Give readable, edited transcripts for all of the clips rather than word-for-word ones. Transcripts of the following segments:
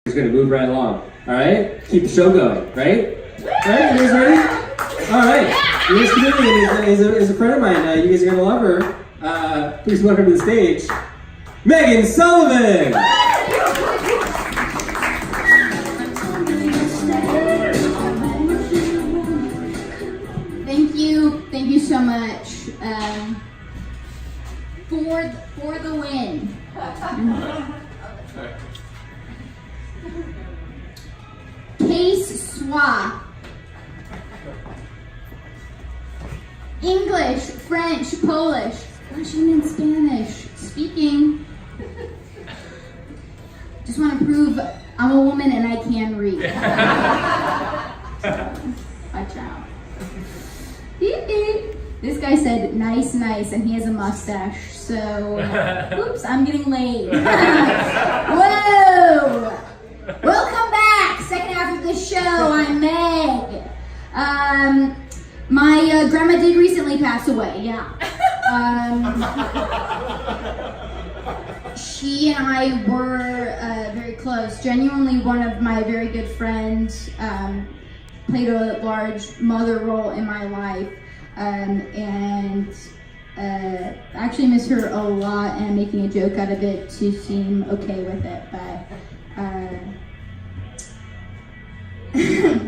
Just gonna move right along. All right, keep the show going. Right? All right, you guys ready? All right. This comedian is a friend of mine. You guys are gonna love her. Please welcome to the stage, Meghan Sullivan. Thank you so much for the win. Case soit. English, French, Polish, Russian, and Spanish. Speaking. Just want to prove I'm a woman and I can read. Watch out. This guy said nice, and he has a mustache, so oops, I'm getting laid. Whoa! Welcome back! Second half of the show, I'm Meg. My grandma did recently pass away, yeah. She and I were very close. Genuinely one of my very good friends, played a large mother role in my life. And I actually miss her a lot, and I'm making a joke out of it to seem okay with it, but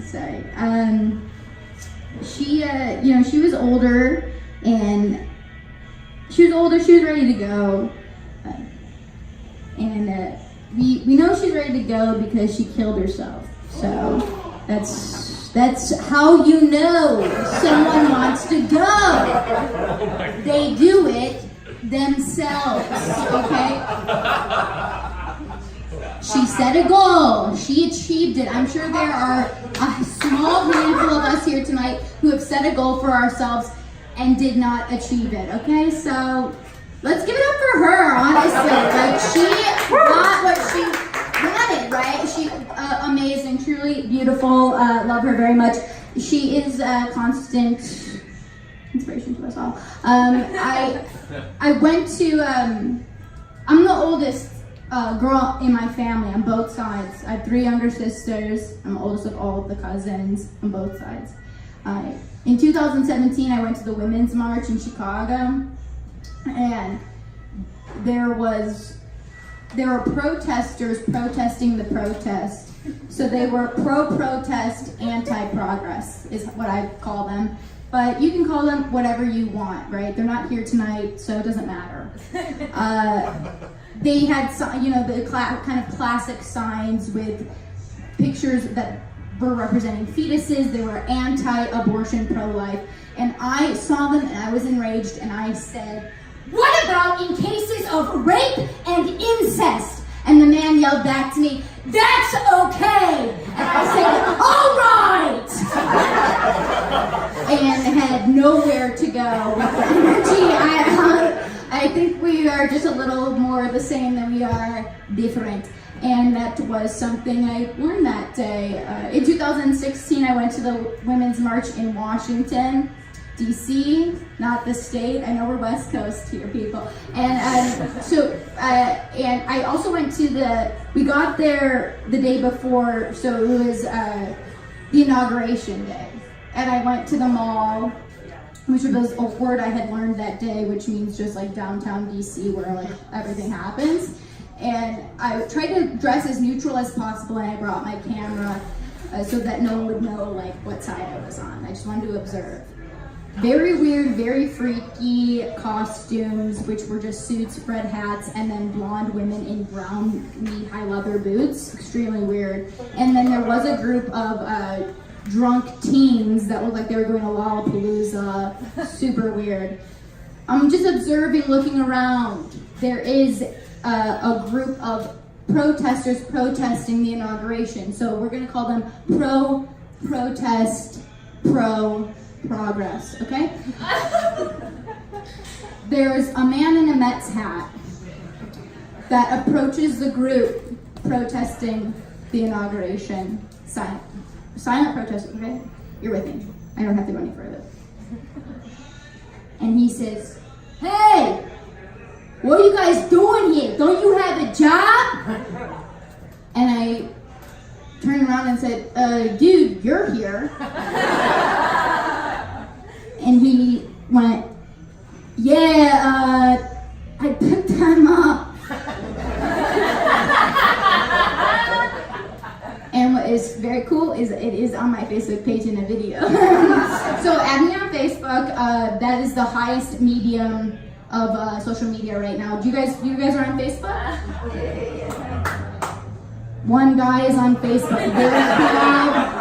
sorry. She was older, and she was ready to go, and we know she's ready to go because she killed herself, so that's how you know someone wants to go. They do it themselves, okay? She set a goal. She achieved it. I'm sure there are a small handful of us here tonight who have set a goal for ourselves and did not achieve it, okay? So let's give it up for her, honestly. Like, she got what she wanted, right? She amazing, truly beautiful. Love her very much. She is a constant inspiration to us all. I went to. I'm the oldest girl in my family on both sides. I have 3 younger sisters. I'm the oldest of all of the cousins on both sides. In 2017, I went to the Women's March in Chicago, and there were protesters protesting the protest. So they were pro-protest, anti-progress is what I call them. But you can call them whatever you want, right? They're not here tonight, so it doesn't matter. They had, the kind of classic signs with pictures that were representing fetuses. They were anti-abortion, pro-life. And I saw them and I was enraged, and I said, "What about in cases of rape and incest?" And the man yelled back to me, "That's okay." And I said, "All right." And had nowhere to go with the energy. I think we are just a little more the same than we are different. And that was something I learned that day. In 2016, I went to the Women's March in Washington, D.C., not the state. I know we're West Coast here, people. And and I also went to we got there the day before, so it was the inauguration day. And I went to the mall, which was a word I had learned that day, which means just like downtown D.C. where like everything happens. And I tried to dress as neutral as possible, and I brought my camera so that no one would know like what side I was on. I just wanted to observe. Very weird, very freaky costumes, which were just suits, red hats, and then blonde women in brown knee-high leather boots. Extremely weird. And then there was a group of drunk teens that looked like they were going to Lollapalooza. Super weird. I'm just observing, looking around. There is a group of protesters protesting the inauguration. So we're going to call them pro-protest, pro-progress, okay? There's a man in a Mets hat that approaches the group protesting the inauguration. Silent protest, okay? You're with me. I don't have to go any further. And he says, "Hey, what are you guys doing here? Don't you have a job?" And I turned around and said, dude, you're here. And he went, yeah, I picked him up. And what is very cool is it is on my Facebook page in a video. So add me on Facebook. That is the highest medium of social media right now. You guys are on Facebook? One guy is on Facebook. Very proud.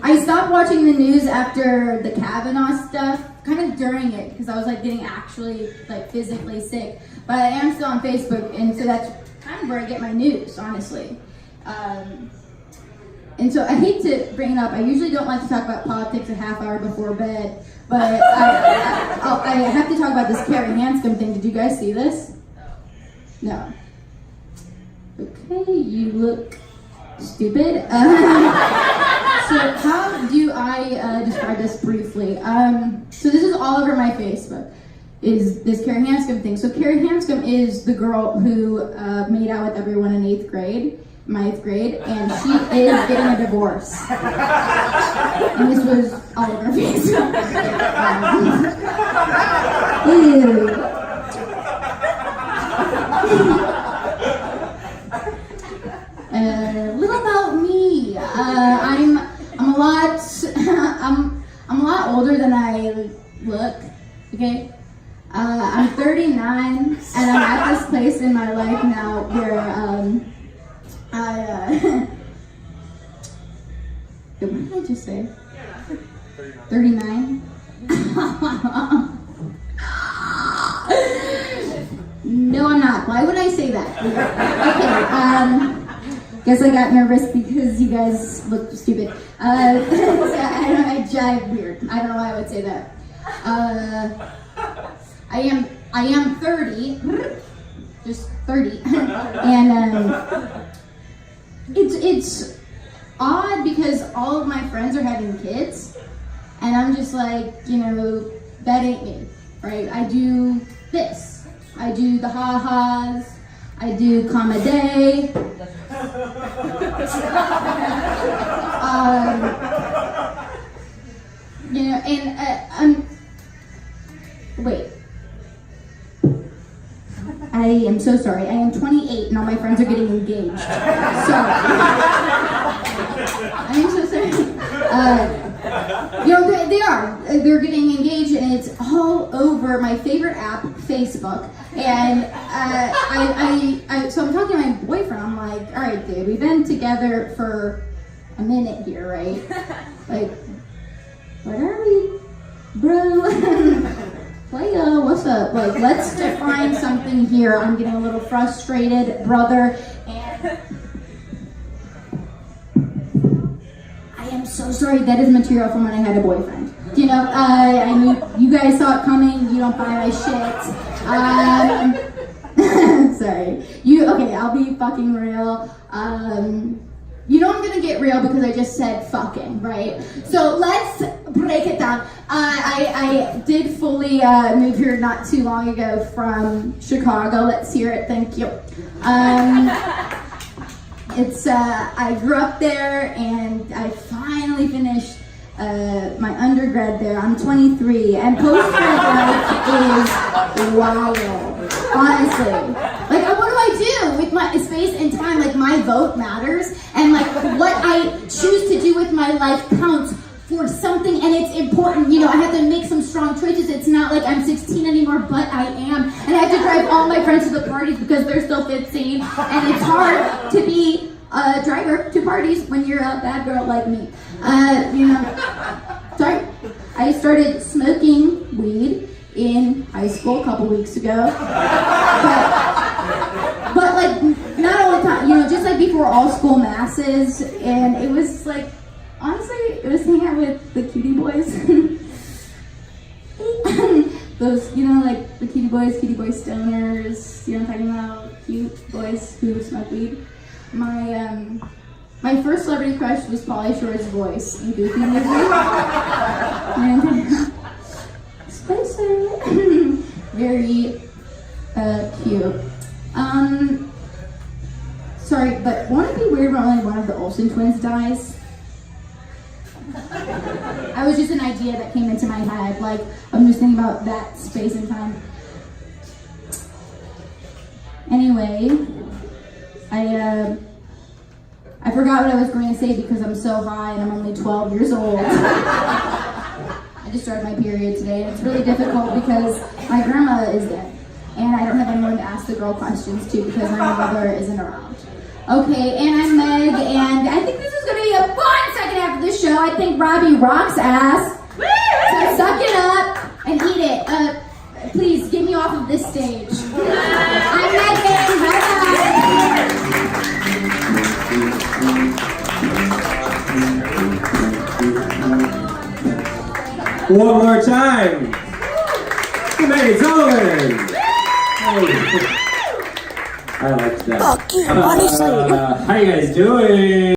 I stopped watching the news after the Kavanaugh stuff, kind of during it, because I was like getting actually like physically sick. But I am still on Facebook, and so that's kind of where I get my news, honestly. And so I hate to bring it up. I usually don't like to talk about politics a half hour before bed, but I have to talk about this Carrie Hanscom thing. Did you guys see this? No. Okay, you look stupid. So how do I describe this briefly? So this is all over my Facebook, is this Carrie Hanscom thing. So Carrie Hanscom is the girl who made out with everyone in my 8th grade, and she is getting a divorce. And this was all over Facebook. A little about me. I'm a lot older than I look. Okay, I'm 39, and I'm at this place in my life now where what did I just say? 39. No, I'm not. Why would I say that? Okay. Guess I got nervous because you guys look stupid. I jive weird. I don't know why I would say that. I am 30, just 30, and it's odd because all of my friends are having kids, and I'm just like, that ain't me, right? I do this. I do the ha-has. I do comedy. Wait. I am so sorry. I am 28 and all my friends are getting engaged. Sorry. I am so sorry. They are. They're getting engaged, and it's all over my favorite app, Facebook. And so I'm talking to my boyfriend. I'm like, all right, dude, we've been together for a minute here, right? Like, what are we, bro? Playa, what's up? Like, let's define something here. I'm getting a little frustrated, brother, and I am so sorry. That is material from when I had a boyfriend. I knew you guys saw it coming. You don't buy my shit. Sorry. Okay, I'll be fucking real. I'm gonna get real because I just said fucking, right? So let's break it down. I did fully move here not too long ago from Chicago. Let's hear it, thank you. I grew up there, and I finally finished my undergrad there. I'm 23, and post-grad life is wild, honestly. Like, what do I do with my space and time? Like, my vote matters, and like what I choose to do with my life counts for something, and it's important. I have to make some strong choices. It's not like I'm 16 anymore, but I am, and I have to drive all my friends to the parties because they're still 15, and it's hard to be a driver to parties when you're a bad girl like me. Sorry. I started smoking weed in high school a couple weeks ago, but like not all the time. Just like before all school masses, and it was like, honestly, it was hanging out with the cutie boys. Those, like the cutie boy stoners. I'm talking about cute boys who smoke weed. My first celebrity crush was Pauly Shore's voice in Goofy movie. And Spicer. Very cute. Sorry, but won't it be weird when only one of the Olsen twins dies? I was just an idea that came into my head. Like, I'm just thinking about that space and time. Anyway, I forgot what I was going to say because I'm so high and I'm only 12 years old. I just started my period today, and it's really difficult because my grandma is dead, and I don't have anyone to ask the girl questions to because my mother isn't around. Okay, and I'm Meg, and I think this is going to be a fun second half of the show. I think Robbie rocks ass. So suck it up and eat it. Please get me off of this stage. I'm Megan. Bye-bye. One more time. Meghan Sullivan. Hey. I liked that. Fuck you, honestly. How you guys doing?